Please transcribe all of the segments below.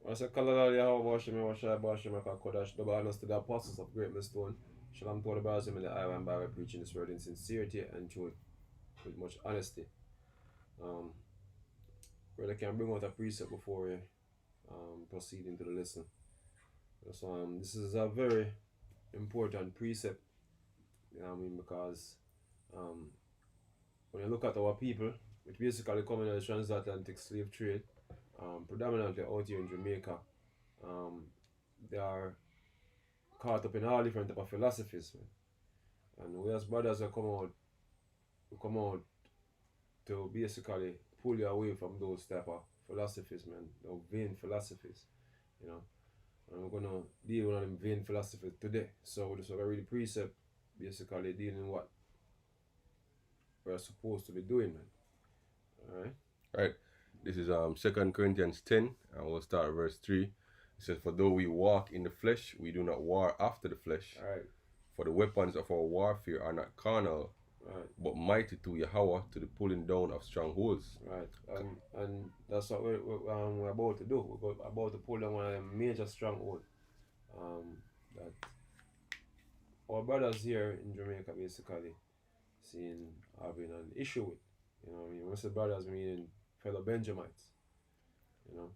I say, Kalalalia, how Bashim, Washai, Bashim, Kodash, the Bahamas to the apostles of Great Millstone. Shalom to the Brazil in the island by preaching this word in sincerity and truth with much honesty. Brother can bring out a precept before we proceed into the lesson. So this is a very important precept, you know what I mean, because when you look at our people, which basically come in the transatlantic slave trade, predominantly out here in Jamaica, they are caught up in all different type of philosophies, man. And we as brothers will come out to basically pull you away from those type of philosophies, man, those vain philosophies, you know. And we're gonna deal with one of them vain philosophies today. So this is a really precept, basically dealing what we're supposed to be doing, man. Alright? Right. This is 2 Corinthians 10, and we'll start at verse 3. It says, "For though we walk in the flesh, we do not war after the flesh. Alright. For the weapons of our warfare are not carnal, Right. but mighty to Yahweh to the pulling down of strongholds." Right. And that's what we're about to do. We're about to pull down one of the major stronghold that our brothers here in Jamaica basically having an issue with. You know what I mean? When I say brothers, meaning fellow Benjamites. You know,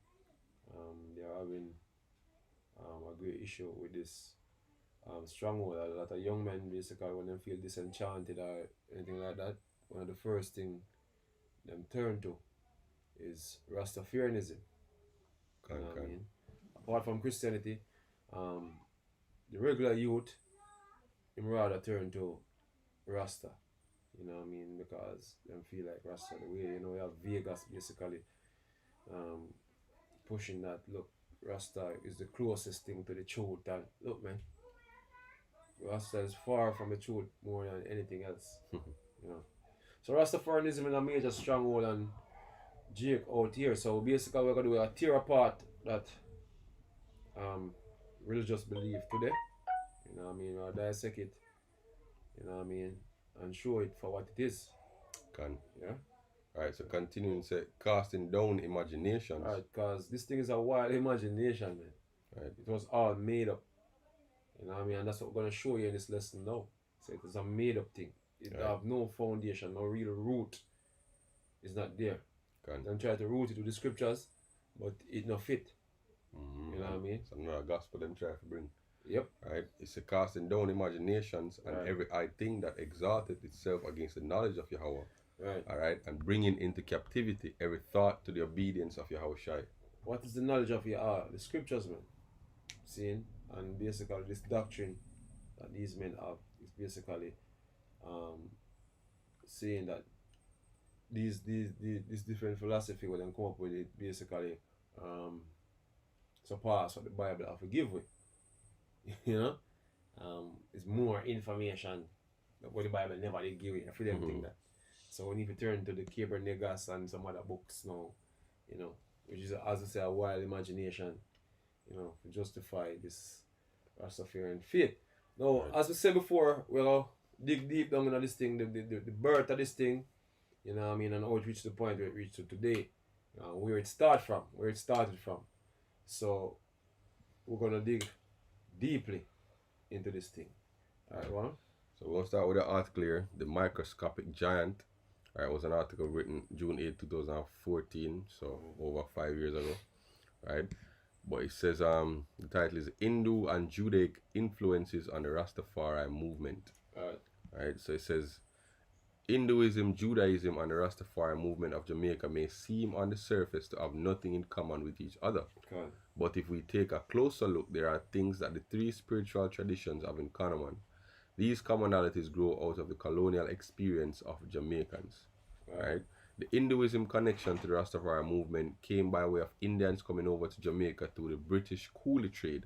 they're having a great issue with this stronghold. A lot of young men basically, when they feel disenchanted or anything like that, one of the first thing them turn to is Rastafarianism. You know what I mean? Apart from Christianity, the regular youth, him rather turn to Rasta. You know what I mean? Because them feel like Rasta the way, you know, we have Vegas basically pushing that, look, Rasta is the closest thing to the truth. And look, man, Rasta is far from the truth more than anything else. You know. So Rastafarianism is a major stronghold on Jake out here. So basically we're gonna do a tear apart that religious belief today. You know what I mean? Or dissect it, you know what I mean, and show it for what it is. Yeah? Alright, so continuing, say, casting down imaginations. Alright, because this thing is a wild imagination, man. Right. It was all made up. You know what I mean? And that's what we're going to show you in this lesson now. So it is a made up thing. It have no foundation, no real root. It's not there. Them try to root it with the scriptures, but it not fit. You know what I mean? It's another gospel them try to bring. Yep. Right? It's a casting down imaginations and every high thing that exalted itself against the knowledge of Yahweh. Right. Alright? And bringing into captivity every thought to the obedience of Yahweh Shai. What is the knowledge of Yahweh? The scriptures, man. Seeing? And basically this doctrine that these men have is basically saying that these different philosophy where they come up with it basically surpass what the Bible have to give with. You know? It's more information that what the Bible never did give you. I feel them think that. So we need to turn to the Caber Negas and some other books now, you know, which is, as I say, a wild imagination, you know, to justify this Rastafarian faith. Now, as we said before, we'll dig deep down into this thing, the birth of this thing, you know what I mean, and how it reached the point where it reached to today, where it started from. So, we're going to dig deeply into this thing. Alright, well? So we'll start with the article here, The Microscopic Giant. Alright, it was an article written June 8, 2014, so over 5 years ago. Right? But it says the title is Hindu and Judaic Influences on the Rastafari Movement. Right? So it says Hinduism, Judaism, and the Rastafari movement of Jamaica may seem on the surface to have nothing in common with each other. But if we take a closer look, there are things that the three spiritual traditions have in common. These commonalities grow out of the colonial experience of Jamaicans. Right? The Hinduism connection to the Rastafari movement came by way of Indians coming over to Jamaica through the British coolie trade.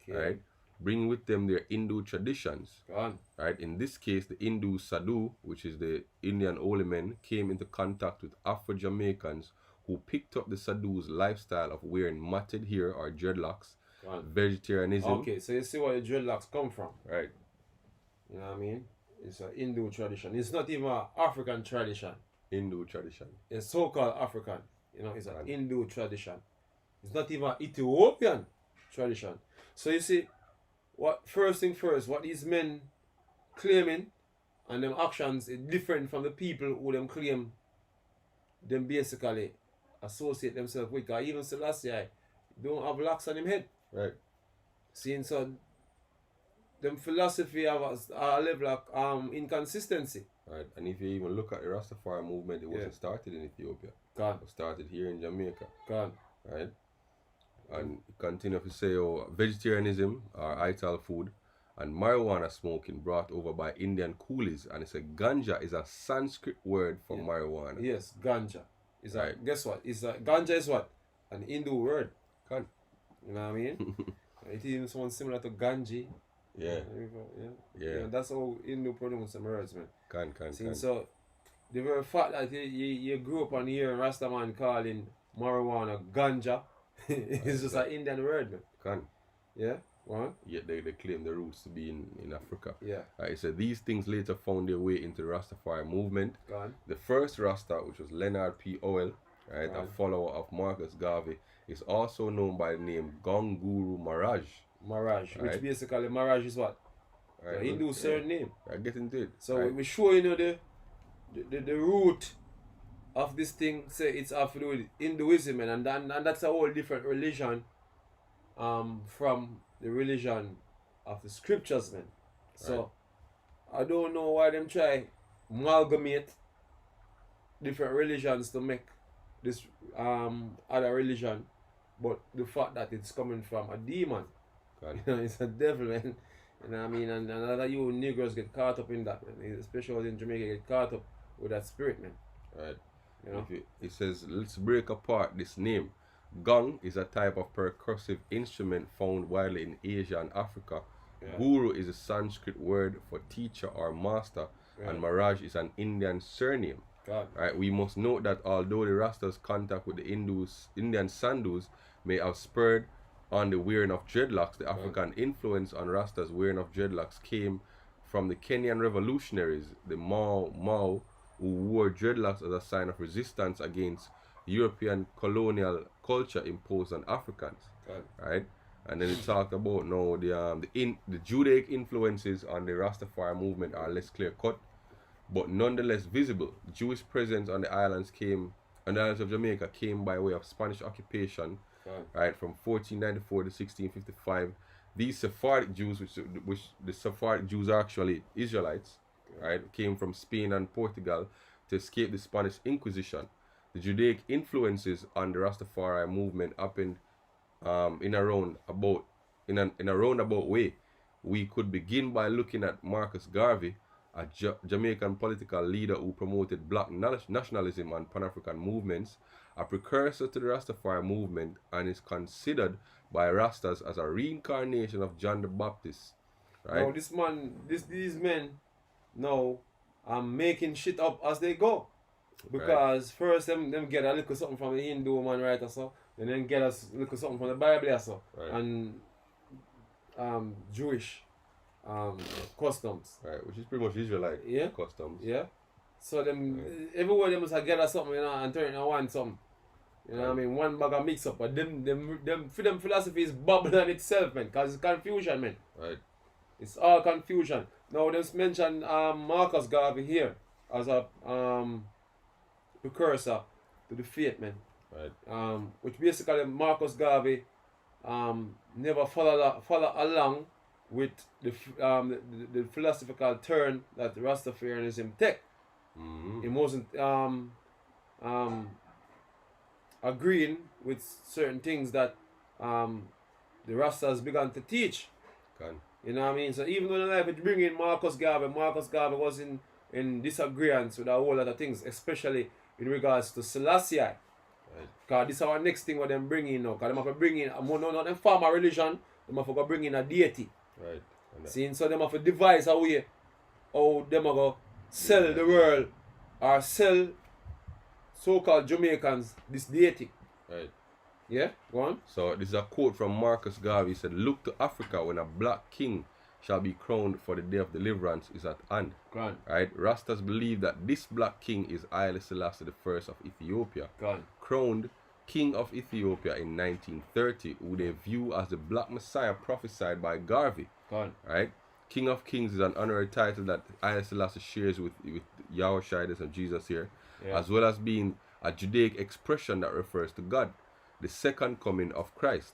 Right? Bringing with them their Hindu traditions. Right? In this case, the Hindu Sadhu, which is the Indian holy men, came into contact with Afro-Jamaicans who picked up the Sadhu's lifestyle of wearing matted hair or dreadlocks, vegetarianism. Okay, so you see where the dreadlocks come from. Right. You know what I mean? It's a Hindu tradition. It's not even an African tradition. Hindu tradition. It's so-called African. You know, it's a Hindu tradition. It's not even Ethiopian tradition. So you see, what first thing first, what these men claiming and them actions is different from the people who them claim them basically associate themselves with. Because even Selassie don't have locks on him head. Right. Seeing so them philosophy have a level of inconsistency. Right. And if you even look at the Rastafari movement, it wasn't started in Ethiopia. God. It started here in Jamaica. God. Right? And it continue to say, oh, vegetarianism or ital food and marijuana smoking brought over by Indian coolies. And it's a ganja is a Sanskrit word for marijuana. Yes, ganja. Is Right. guess what? Ganja is what? An Hindu word. Kan. You know what I mean? It even sounds similar to Ganji. Yeah. Yeah. That's how Hindu pronounce some words, man. Can. So the very fact that you grew up on hearing Rastaman calling marijuana ganja is just an Indian word, man. Can. Yeah? What? Yet they claim the roots to be in Africa. Yeah. It said these things later found their way into the Rastafari movement. Gone. The first Rasta, which was Leonard P. Oil, right, a Gone. follower of Marcus Garvey, is also known by the name Gonguru Maharaj. Maraj, Right. which basically Maraj is what? Right? The Hindu surname. I get into it. So right? we show the root of this thing. Say it's have to do with Hinduism, and that's a whole different religion from the religion of the scriptures, man. So I don't know why them try amalgamate different religions to make this other religion, but the fact that it's coming from a demon. Can. You know, it's a devil, man. You know what I mean? And a lot of you Negroes get caught up in that, man. Especially in Jamaica, get caught up with that spirit, man. Right. You know? It says, let's break apart this name. Gong is a type of percussive instrument found widely in Asia and Africa. Yeah. Guru is a Sanskrit word for teacher or master, and Maharaj is an Indian surname. God. Right. We must note that although the Rastas' contact with the Indian Sandhus may have spurred on the wearing of dreadlocks, the African influence on Rastas' wearing of dreadlocks came from the Kenyan revolutionaries, the Mau, who wore dreadlocks as a sign of resistance against European colonial culture imposed on Africans. Right? And then it talked about now the Judaic influences on the Rastafari movement are less clear cut, but nonetheless visible. Jewish presence on the islands of Jamaica came by way of Spanish occupation. Right, from 1494 to 1655, these Sephardic Jews, which the Sephardic Jews are actually Israelites, right, came from Spain and Portugal to escape the Spanish Inquisition. The Judaic influences on the Rastafari movement happened in a roundabout way. We could begin by looking at Marcus Garvey, a Jamaican political leader who promoted black nationalism and Pan-African movements, a precursor to the Rastafari movement, and is considered by Rastas as a reincarnation of John the Baptist. Right? Now these men now are making shit up as they go. Because first them get a little something from the Hindu man, right, or so, and then get a little something from the Bible or so, and Jewish customs. Right, which is pretty much Israelite customs. Yeah. So them everywhere they must have get something, you know, and turn it into one something. You know what I mean? One bag of mix up. But them philosophy is bubbling on itself, man, because it's confusion, man. Right. It's all confusion. Now they mention Marcus Garvey here as a precursor to the faith, man. Right. Which basically Marcus Garvey never follow along with the philosophical turn that Rastafarianism take. He wasn't agreeing with certain things that the Rastas began to teach. You know what I mean? So even when I bring in Marcus Garvey was in disagreement with a whole lot of things, especially in regards to Selassie. Because this is our next thing what them bring in now. Because they have to bring in, not them form a religion, they have to bring in a deity. Right. See, so they have to devise a way how them are going to sell the world or sell so-called Jamaicans this deity. Right. Yeah, go on. So this is a quote from Marcus Garvey. He said, "Look to Africa when a black king shall be crowned, for the day of deliverance is at hand." Gone. Right? Rastas believe that this black king is Haile Selassie I of Ethiopia, Gone. crowned king of Ethiopia in 1930, who they view as the Black Messiah prophesied by Garvey. Right? King of Kings is an honorary title that Selassie shares with Yahushua and Jesus here, as well as being a Judaic expression that refers to God, the second coming of Christ.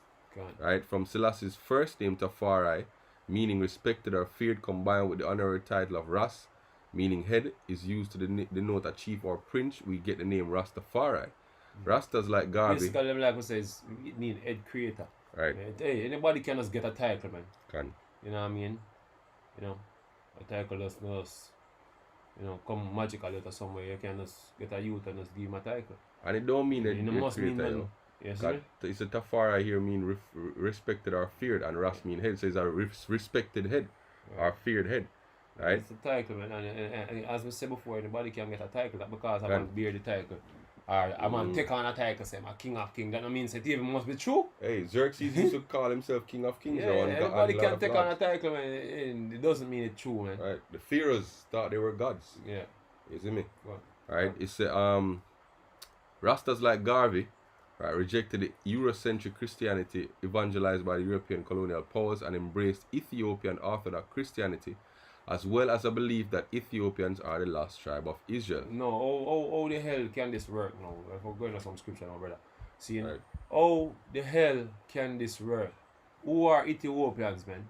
Right? From Selassie's first name Tafari, meaning respected or feared, combined with the honorary title of Ras, meaning head, is used to denote a chief or prince. We get the name Rastafari. Rastas like Garvey. Basically, like I say, it mean head creator. Right. Hey, anybody can just get a title, man. Can. You know what I mean? You know, a title just come magically or somewhere. You can just get a youth and just give him a title. And it don't mean that you must mean creator. Yes, it's a Tafari here mean respected or feared, and Ras mean head. So it's a respected head or feared head. Right? It's a title, man. And as we said before, anybody can get a title. That because I want to bear the title. Or I want to take on a title, say I'm a king of kings. That don't mean it even must be true. Hey, Xerxes used to call himself king of kings. Yeah, everybody can take on a title, man. It doesn't mean it's true, man. Right. The pharaohs thought they were gods. Yeah. You see me? What? Right. It's Rastas like Garvey, right, rejected the Eurocentric Christianity evangelized by the European colonial powers and embraced Ethiopian Orthodox Christianity, as well as a belief that Ethiopians are the lost tribe of Israel. No, how the hell can this work now? If we're going to some scripture now, brother. See, right. How the hell can this work? Who are Ethiopians, man?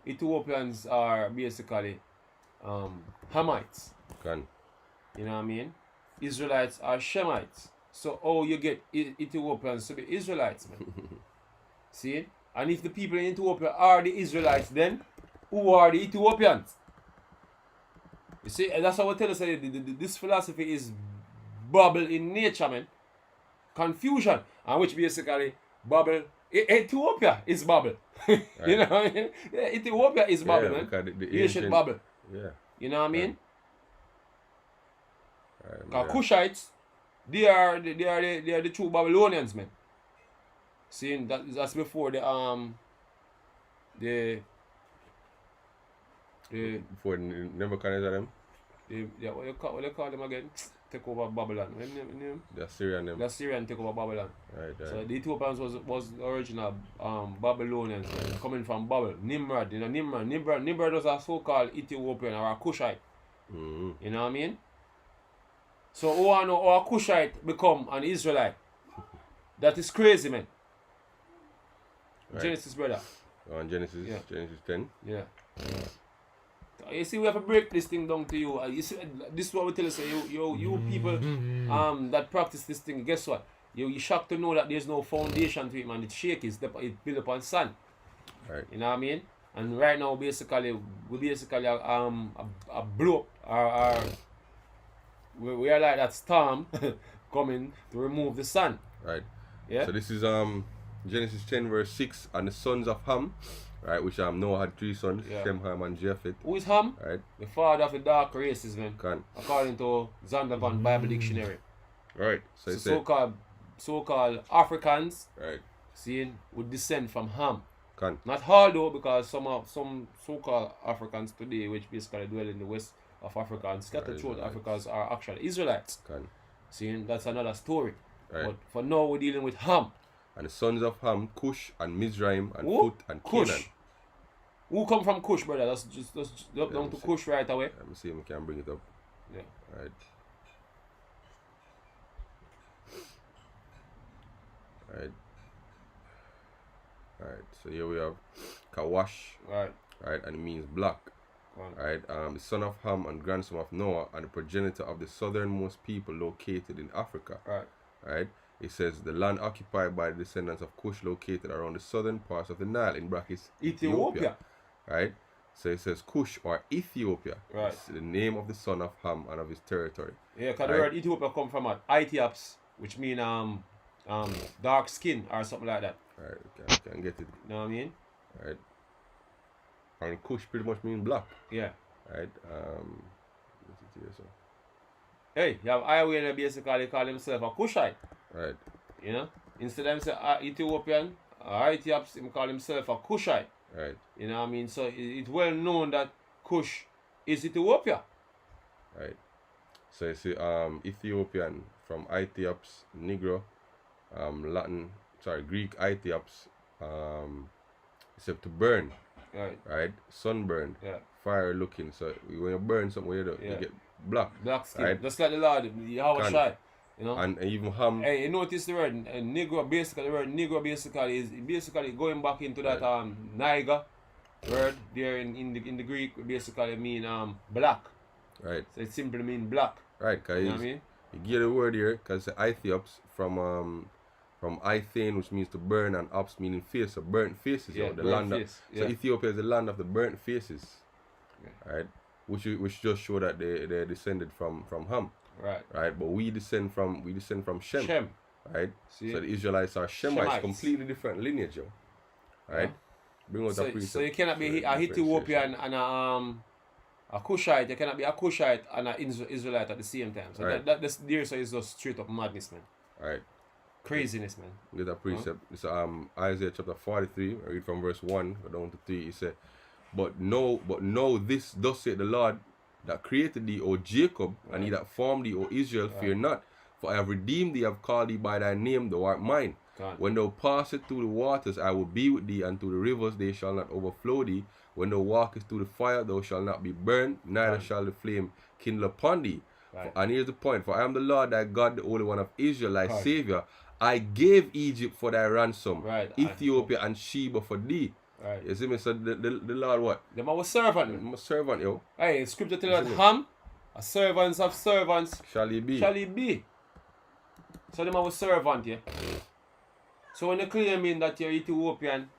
Ethiopians are basically Hamites. Can. You know what I mean? Israelites are Shemites. So how you get Ethiopians to be Israelites, man? See? And if the people in Ethiopia are the Israelites, then who are the Ethiopians? You see, and that's how I tell us this philosophy is bubble in nature, man. Confusion. And which basically bubble. Ethiopia is bubble. Right. You know what I mean? Yeah, Ethiopia is bubble, man. The ancient bubble. Yeah. You know what I mean? Right, Cushites, they are the true Babylonians, man. See, that's before before Nebuchadnezzar them? What you call them again? Take over Babylon. The Assyrian them. The Assyrian take over Babylon. Right. So the Ethiopians was the original Babylonians, man, coming from Babel. Nimrod, you know, Nimrod was a so-called Ethiopian or a Cushite. Mm-hmm. You know what I mean? So who I know how a Cushite become an Israelite? That is crazy, man. Right. Genesis, brother. On Genesis, yeah. Genesis 10. Yeah. You see, we have to break this thing down to you. You see, this is what we tell you. Say, you people that practice this thing, guess what? You're shocked to know that there's no foundation to it, man. It's shaky. It's built upon sand. Right. You know what I mean? And right now, basically, we blow up. We are like that storm coming to remove the sun. Right. Yeah. So this is Genesis 10 verse 6, and the sons of Ham, right, which Noah had 3 sons, Shem, Ham, and Japheth. Who is Ham? Right. The father of the dark races, man. According to Zondervan Bible Dictionary. Right. So so-called Africans, right, seeing would descend from Ham. Not all though, because some so-called Africans today, which basically dwell in the west of Africa and scattered throughout Africans, are actually Israelites. Seeing that's another story. Right. But for now, we're dealing with Ham. And the sons of Ham, Cush and Mizraim and Put and Cush. Canaan. Who come from Cush, brother? Let's jump down to Cush right away. Let me see if we can bring it up. Yeah. Right. Right. Right. So here we have Kawash. Right. Right, and it means black. Right. The son of Ham and grandson of Noah and the progenitor of the southernmost people located in Africa. Right. Right. It says the land occupied by the descendants of Cush located around the southern parts of the Nile, in brackets Ethiopia. Right. So it says Cush or Ethiopia. Right. It's the name of the son of Ham and of his territory. Yeah, because the word Ethiopia come from Ethiops, which mean dark skin or something like that. Right. Okay, I can get it. You know what I mean? Right. And Cush pretty much mean black. Yeah. Right. Hey, you have Ioway that basically call himself a Cushite. Right. You know? Instead of say Ethiopian, Ethiops, he call himself a Cushite. Right. You know what I mean? So it's well known that Cush is Ethiopia. Right. So you see Ethiopian from Ethiops, Negro, Greek Ethiops, except to burn, right? Sunburn, fire looking. So when you burn something, you get black. Black skin, right? just like the Lord, Yahweh Shai, you know. And even Ham. Hey, you notice the word Negro, basically the word Negro basically is basically going back into that Niger word there in the Greek basically mean black. Right. So it simply means black. Right, cause you know what I mean? You get the word here because the Ethiops from Ithane, which means to burn, and ops meaning face, so burnt faces. Yeah, the burnt land face. So Ethiopia is the land of the burnt faces. Right? Which just show that they descended from Ham. Right? But we descend from Shem. Right? See? So the Israelites are Shemites. Completely different lineage, yo. Right? Bring out a so you cannot be a Ethiopian and a Cushite. You cannot be a Cushite and an Israelite at the same time. So that's there. So it's just straight up madness, man. Right. Craziness, man. Get a precept. It's Isaiah chapter 43. I read from verse 1 down to 3. He said, But know this, thus saith the Lord, that created thee, O Jacob, and he that formed thee, O Israel, fear not. For I have redeemed thee, I have called thee by thy name, thou art mine. When thou passest through the waters, I will be with thee, and through the rivers they shall not overflow thee. When thou walkest through the fire, thou shalt not be burned, neither shall the flame kindle upon thee. And here's the point, for I am the Lord thy God, the Holy One of Israel, thy Savior. I gave Egypt for thy ransom, Ethiopia and Sheba for thee. You see me? So the Lord what? Them our servant. I'm a servant, yo. Hey, scripture tells us Ham, a servants of servants shall he be. So them our servant, yeah. So when you're claiming that you're Ethiopian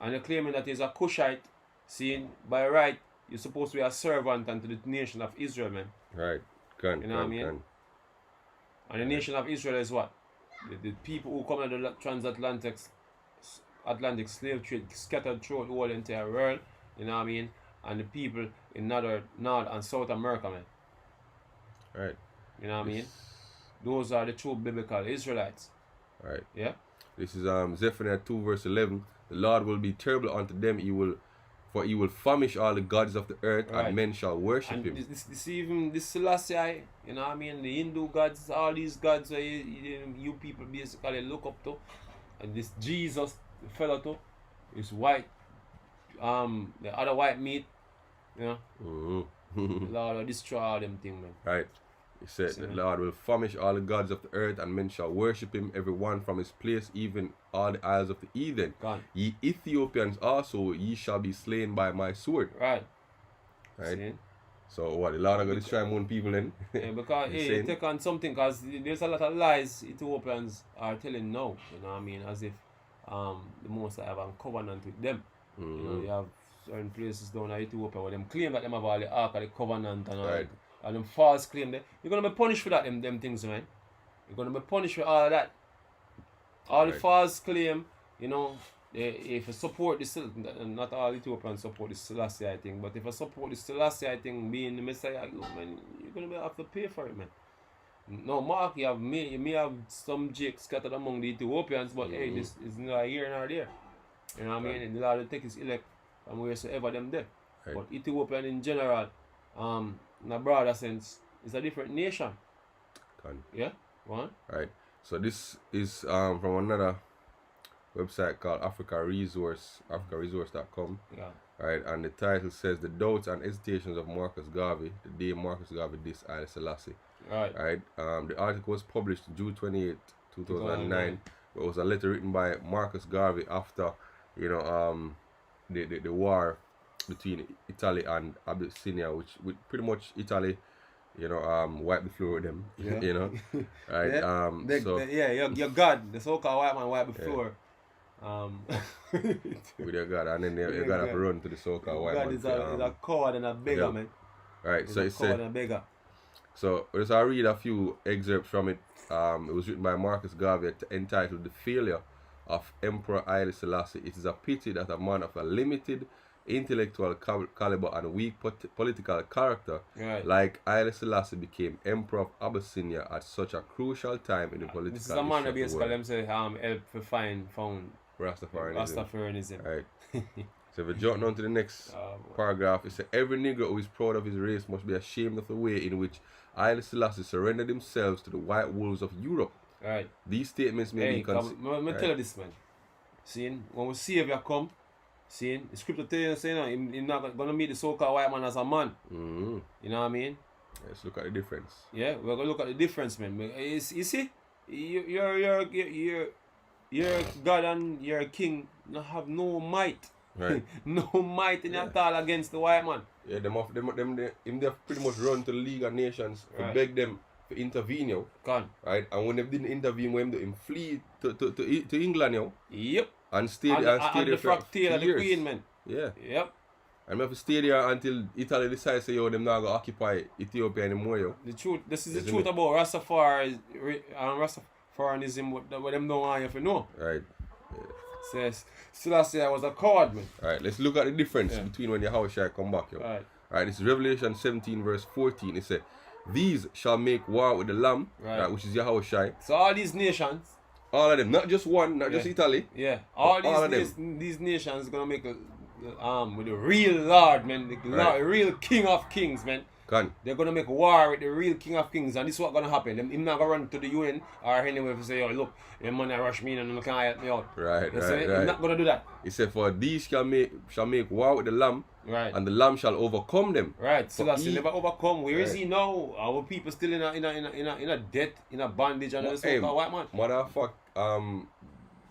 and you're claiming that you're a Cushite, seeing by right, you're supposed to be a servant unto the nation of Israel, man. Right. You know what I mean? And the nation of Israel is what? The people who come out of the transatlantic slave trade scattered throughout the whole entire world, you know what I mean? And the people in North and South America, man. Right. You know what I mean? Those are the true biblical Israelites. Right. Yeah? This is Zephaniah 2 verse 11. The Lord will be terrible unto them. For he will famish all the gods of the earth, and men shall worship him. This Selassie, you know what I mean? The Hindu gods, all these gods where you people basically look up to. And this Jesus fellow too is white. The other white meat, you know. The Lord will destroy all them things, man. Right. He said, the Lord will famish all the gods of the earth, and men shall worship him, every one from his place, even all the isles of the heathen. Ye Ethiopians also, ye shall be slain by my sword. Right. See? So what, the Lord are going to destroy more people then? Yeah, because you take on something, because there's a lot of lies Ethiopians are telling now, you know what I mean, as if the Most High have a covenant with them. You know, you have certain places down in Ethiopia where them claim that them have all the Ark of the Covenant and all that. And them false claim there. You're gonna be punished for that, them things, man. You're gonna be punished for all of that. All the false claim, you know, if you support this, not all Ethiopians support the Selassie, I think, but if you support the Selassie, I think, being the Messiah, man, you're gonna have to pay for it, man. No, Mark, you may have some Jake scattered among the Ethiopians, but hey, this is neither here nor there. You know what I mean? The Lord will take his elect from wheresoever them there. But Ethiopian in general, in a broader sense, is a different nation. Yeah? One? Right. So this is from another website called africaresource.com. Yeah. Right, and the title says the doubts and hesitations of Marcus Garvey, the day Marcus Garvey dissed Haile Selassie. Right. The article was published June 28, 2009. It was a letter written by Marcus Garvey after, you know, the war between Italy and Abyssinia, which pretty much Italy, you know, wiped the floor with them. You know, right? Your God, the so-called white man wiped the floor. With their God, and then they got to run to the so-called white man. God is a coward and a beggar, man. Right. So it's a coward and a beggar. So I'll read a few excerpts from it. It was written by Marcus Garvey, entitled "The Failure of Emperor Haile Selassie. It is a pity that a man of a limited intellectual caliber and weak political character like Haile Selassie became Emperor of Abyssinia at such a crucial time in the political This is a man that basically them say help to found Rastafarianism. Right. So if we jump down to the next paragraph, it says, every Negro who is proud of his race must be ashamed of the way in which Haile Selassie surrendered themselves to the white wolves of Europe. Right. These statements may be considered. Let me tell you this, man. Seeing, when we Savior come, seeing, the scripture tell you, saying, he's not going to meet the so-called white man as a man. Mm-hmm. You know what I mean? Let's look at the difference. Yeah, we're going to look at the difference, man. You see, you're God and you're king, you have no might. Right. No might in at all against the white man. Yeah, them pretty much run to the League of Nations to beg them to intervene, yo. Right? And when they didn't intervene, when they flee to England, yo. Yep. And stay there for years. The Queen, man. Yeah. Yep. And we have to stay there until Italy decides, say, yo, them not going to occupy Ethiopia anymore, yo. The truth, this is the truth about Rastafarianism, what them don't want you to know. Right. Says Selassie was a coward, man. Alright, let's look at the difference between when the Yahushua come back, yo. Alright, this is Revelation 17 verse 14. It says, these shall make war with the Lamb, right, which is Yahushua. So all these nations, all of them, not just one, not just Italy. Yeah, all these nations gonna make with the real Lord, man, the real King of Kings, man. They're gonna make war with the real King of Kings, and this is what's gonna happen. Him not gonna run to the UN or anywhere to say, yo, look, them money rush me and they can't help me out. Right. He's not gonna do that. He said, for these shall make war with the Lamb, and the Lamb shall overcome them. Right. Selassie never overcome. Where is he now? Our people still in a debt, in a bondage, and so called white man. Motherfucker,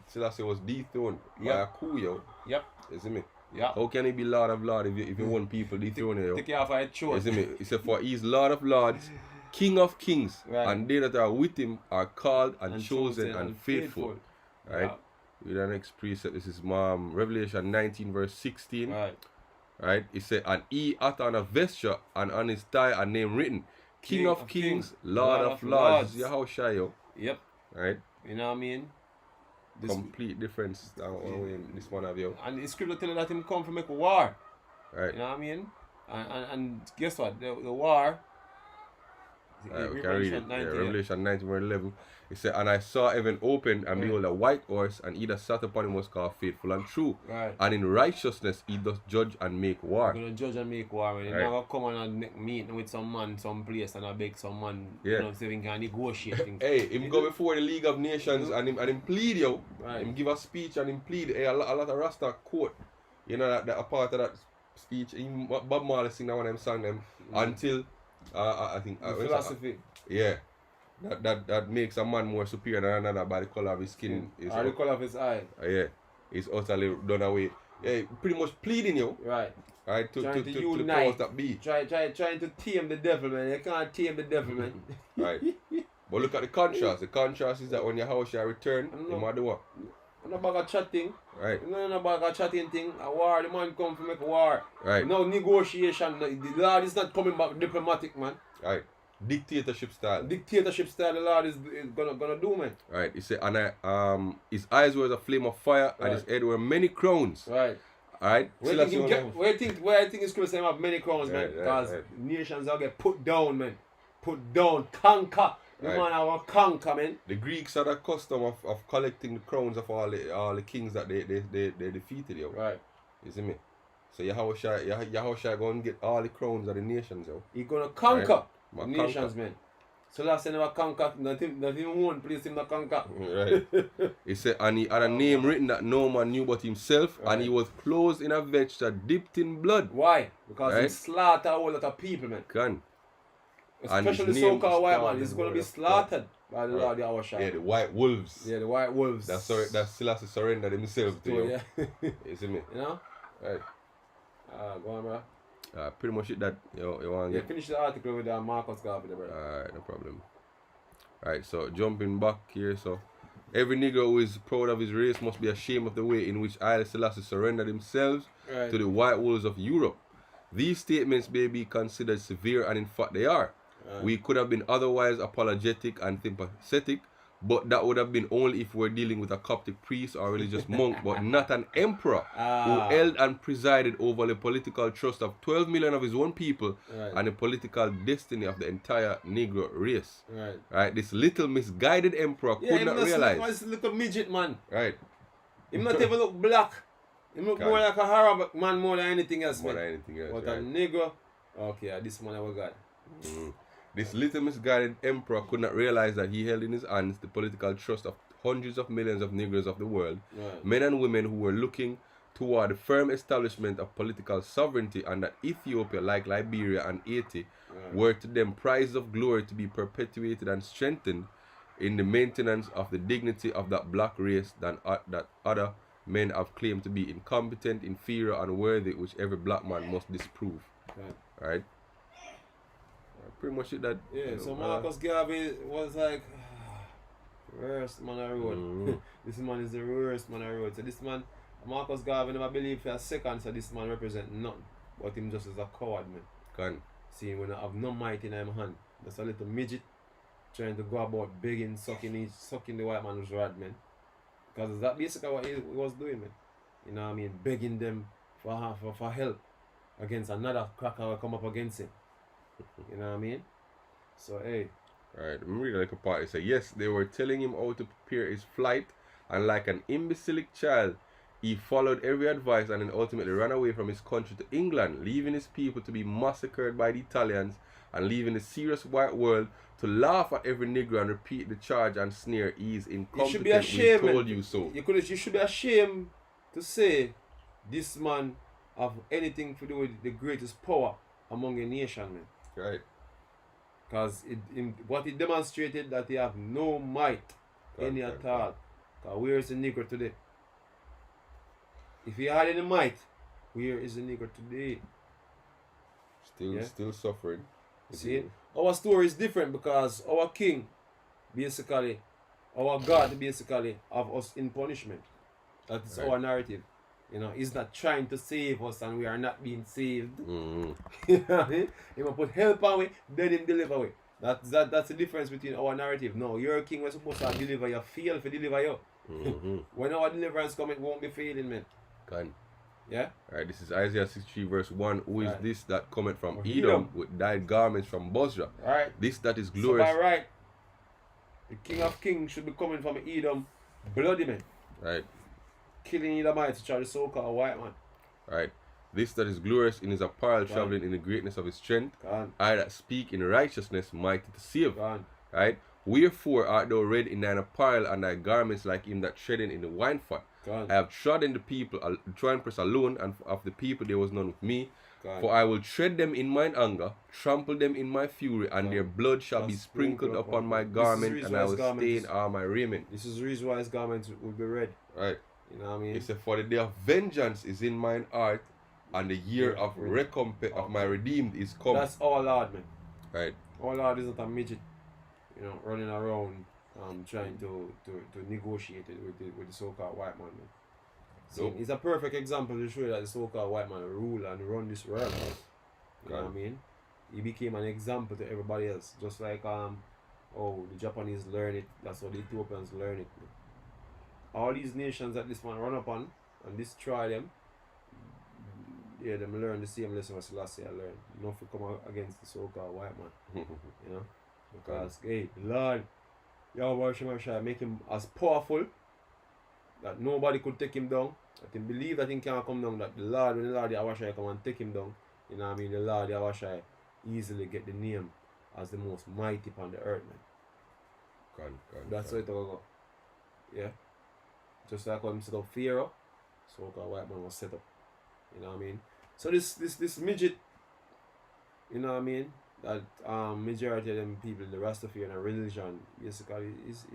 Selassie was dethroned by a coup, yo. Yep. You see me? Yeah. How can he be Lord of Lords if you want people dethrone you? Take you off a throat. You see me? He said, for he is Lord of Lords, King of Kings, and they that are with him are called and chosen and faithful. Right? With the next precept, this is Revelation 19 verse 16. Right? He said, and he hath on a vesture and on his thigh a name written, King of Kings, Lord of Lords. Yahushua, yo. Yep. Right? You know what I mean? Complete difference in this one of you. And the scripture tell you that him come to make a war. Right. You know what I mean? And guess what? The war. We can read it. Revelation 19 verse 11. It said, and I saw heaven open, and behold a white horse, and he that sat upon him was called faithful and true. Right. And in righteousness he doth judge and make war. He's going to judge and make war. He's not going to come and meet with some man, some place, and beg some man, you know, so he can negotiate things. Hey, him go before the League of Nations and him plead, yo. Right. Him give a speech and him plead. Hey, a lot of Rasta quote. You know, that a part of that speech, Bob Marley sing that one of them song them until, I think... the philosophy. Yeah. That makes a man more superior than another by the color of his skin. Or the color of his eye. Yeah. It's utterly done away. Yeah, pretty much pleading you. Right. Right, to unite. The powers that be. Trying to tame the devil, man. You can't tame the devil, man. Right. But look at the contrast. The contrast is that when your house shall return, you might do what? No bag of chatting. Right. No bag of chatting thing. A war, the man come to make a war. Right. No negotiation. The Lord is not coming back diplomatic, man. Right. Dictatorship style. The Lord is gonna do, man. Right. He said, and his eyes were as a flame of fire, and his head were many crowns. Right. Alright. Where I think it's going to have many crowns, man. Because nations are get put down, man. Put down, conquer. The man have a conquer, man. The Greeks had a custom of collecting the crowns of all the kings that they defeated, yo. Right. You see me? So Yahushua going to get all the crowns of the nations, yo. He gonna conquer the nations, man. Selassie never conquer, not even one place him not conquer. Right. He said, and he had a name written that no man knew but himself, and he was clothed in a vesture dipped in blood. Why? Because he slaughtered a whole lot of people, man. Especially the so-called white man, he's going to be slaughtered by the Lord Yahushua. Yeah, the white wolves. Yeah, the white wolves. That's Selassie surrendered himself to you. Yeah. You see me? You know? Right. Go on, bro. Pretty much it that you want to get. Finish the article with Marcus Garvey, brother. Alright, no problem. Alright, so jumping back here, so every Negro who is proud of his race must be ashamed of the way in which Haile Selassie surrendered themselves to the white wolves of Europe. These statements may be considered severe, and in fact they are. We could have been otherwise apologetic and sympathetic, but that would have been only if we're dealing with a Coptic priest or religious monk, but not an emperor who held and presided over the political trust of 12 million of his own people and the political destiny of the entire Negro race. Right? This little misguided emperor could not realize. This little midget, man. Right. He not even look black. He look more like a Arab man more than anything else, More man. than anything else, But right? a Negro, okay, this man our God. This little misguided emperor could not realize that he held in his hands the political trust of hundreds of millions of Negroes of the world, Right. men and women who were looking toward the firm establishment of political sovereignty, and that Ethiopia, like Liberia and Haiti, were to them prizes of glory to be perpetuated and strengthened in the maintenance of the dignity of that black race than that other men have claimed to be incompetent, inferior, unworthy, which every black man must disprove. Right? Pretty much it that. Yeah, so Marcus Garvey was like, worst man I wrote. This man is the worst man I wrote. So this man, Marcus Garvey never believed for a second, so this man represent none. But him just as a coward, man. Can. See, when I have no might in him hand. That's a little midget trying to go about begging, sucking the white man's rod, man. Because that's basically what he was doing, man. You know what I mean? Begging them for help against another cracker who come up against him. You know what I mean? So, hey. Alright, I'm reading like a part. It says, yes, they were telling him how to prepare his flight, and like an imbecilic child, he followed every advice and then ultimately ran away from his country to England, leaving his people to be massacred by the Italians and leaving the serious white world to laugh at every Negro and repeat the charge and sneer, he's incompetent, you should be ashamed, we told you so. You should be ashamed to say this man have anything to do with the greatest power among a nation, man. Right. Because what it demonstrated that he have no might any at all. Because where is the Negro today? If he had any might, where is the Negro today? Still suffering. See, our story is different because our king, basically, our God basically have us in punishment. That is our narrative. You know, he's not trying to save us and we are not being saved. You know what I mean? He will put help on we, then him deliver we. That's the difference between our narrative. No, your king was supposed to deliver you, fail to deliver you. When our deliverance comes, it won't be failing, man. Can. Yeah? Alright, this is Isaiah 63 verse 1. Who is this that cometh from Edom with dyed garments from Bozrah? Right. This that is glorious. So by right, the King of Kings should be coming from Edom, bloody man. Right. Killing Edomites to try to so-called white man. Right. This that is glorious in his apparel, traveling in the greatness of his strength. I that speak in righteousness, mighty to save. Right. Wherefore art thou red in thine apparel, and thy garments like him that treadeth in the wine fat? I have trodden the people, press alone, and of the people there was none with me. For I will tread them in mine anger, trample them in my fury, and their blood shall be sprinkled upon my garment, and I will stain all my raiment. This is the reason why his garments will be red. Right. You know what I mean? He said, for the day of vengeance is in mine heart, and the year of recompense of my redeemed is come. That's our Lord, man. Right. Our Lord isn't a midget, you know, running around trying to negotiate it with the so-called white man. So it's a perfect example to show you that the so-called white man rule and run this world. You know what I mean? He became an example to everybody else. Just like the Japanese learn it, that's how the Ethiopians learn it. All these nations that this man run upon and destroy them, yeah, them learn the same lesson as Selassie learned. Not to come against the so-called white man. You know? Because, hey, Lord, Yahweh Shemashai make him as powerful that nobody could take him down. That he believe that he can't come down. That the Lord, when the Lord Yahweh come and take him down, you know what I mean? The Lord Yahweh easily get the name as the most mighty upon the earth, man. That's how it will go. Yeah? Just like when he set up Pharaoh, so-called white man was set up. You know what I mean? So this midget, you know what I mean? That majority of them people, the Rastafarian religion, basically is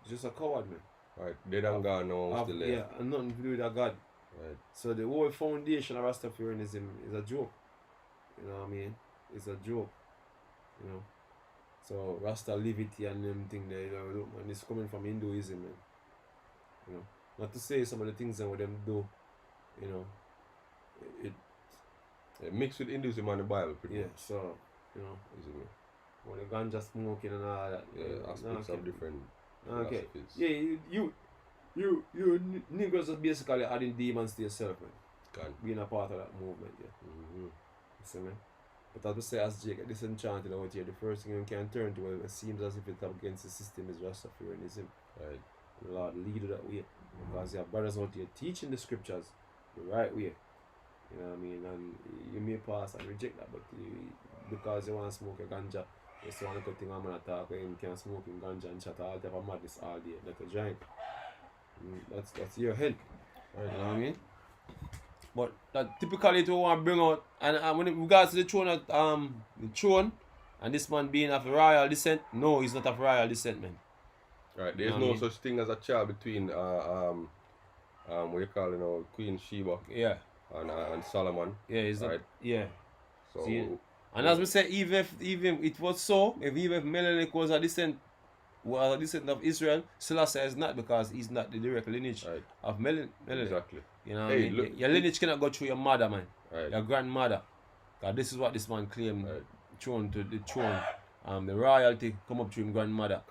just a coward, man. Right. They don't got no still there. Yeah, and nothing to do with a God. Right. So the whole foundation of Rastafarianism is a joke. You know what I mean? It's a joke. You know. So Rasta livity and them thing there, you know, look, man, it's coming from Hinduism, man. You know. Not to say some of the things that what them do, you know, it mixed with Hinduism and the Bible pretty much. So, you know, when the ganja smoking and all that. Yeah, aspects of different okay. philosophies. Yeah, you niggas are basically adding demons to yourself, man. Being a part of that movement, yeah. You see, man? But as we say, as Jake disenchanted out here, the first thing you can turn to, it seems as if it's against the system, is Rastafarianism. Right. The Lord lead you that way. Because your brothers out here teaching the scriptures the right way. You know what I mean? And you may pass and reject that, but because you want to smoke a ganja, you still want to thing I'm going to talk, you can smoke in ganja and chat all type of madness all day. That's a giant. That's your head. Right, you know what I mean? But that typically to want to bring out, and when it regards to the throne, and this man being of royal descent, no, he's not of royal descent, man. Right, there's no such thing as a child between what you call Queen Sheba, yeah, and Solomon. Yeah, he's right? not. Yeah. So, and as we said, even if it was so, even if Melech was a descent of Israel, Selassie is not, because he's not the direct lineage of Melech. Exactly. You know what I mean? Look, your lineage cannot go through your mother, man. Right. Your grandmother. Because this is what this man claimed. Throne to the throne. The royalty come up through his grandmother.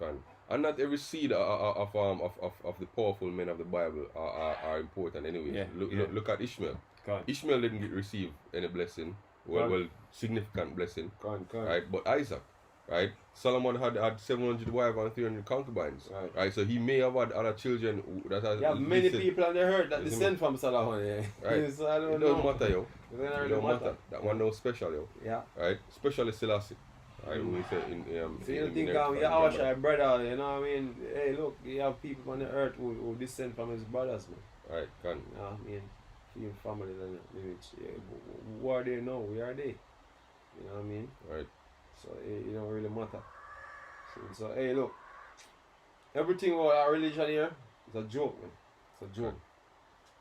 And not every seed of the powerful men of the Bible are important anyway. Yeah. Look at Ishmael. Ishmael didn't receive any blessing. Well, significant blessing. Right? But Isaac, right? Solomon had 700 wives and 300 concubines. Right? So he may have had other children that has. Yeah, many people on the earth that descend from Solomon. Yeah. Right. So I don't it know. Don't matter, yo. It don't matter. That one no special, yo. Yeah. Right? Especially Selassie. Right? We say so you don't think our brother, you know what I mean? Hey, look, you have people on the earth who descend from his brothers, man. Right, can. You know what I mean? Few families and lineage. Yeah, who are they now? Where are they? You know what I mean? Right. So it don't really matter. So hey, look, everything about our religion here is a joke, man. It's a joke.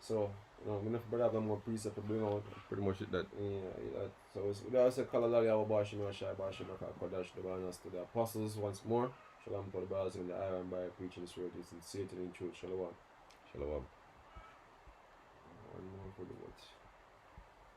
So I'm gonna have a more precept to bring out. Pretty much it that. Yeah. So that's a Kalalali Abashim Shai Bashim Kodash the Banas to the apostles once more. Shalom to the brothers in the iron by preaching the truth and Satan in truth. Shalom. Shalom.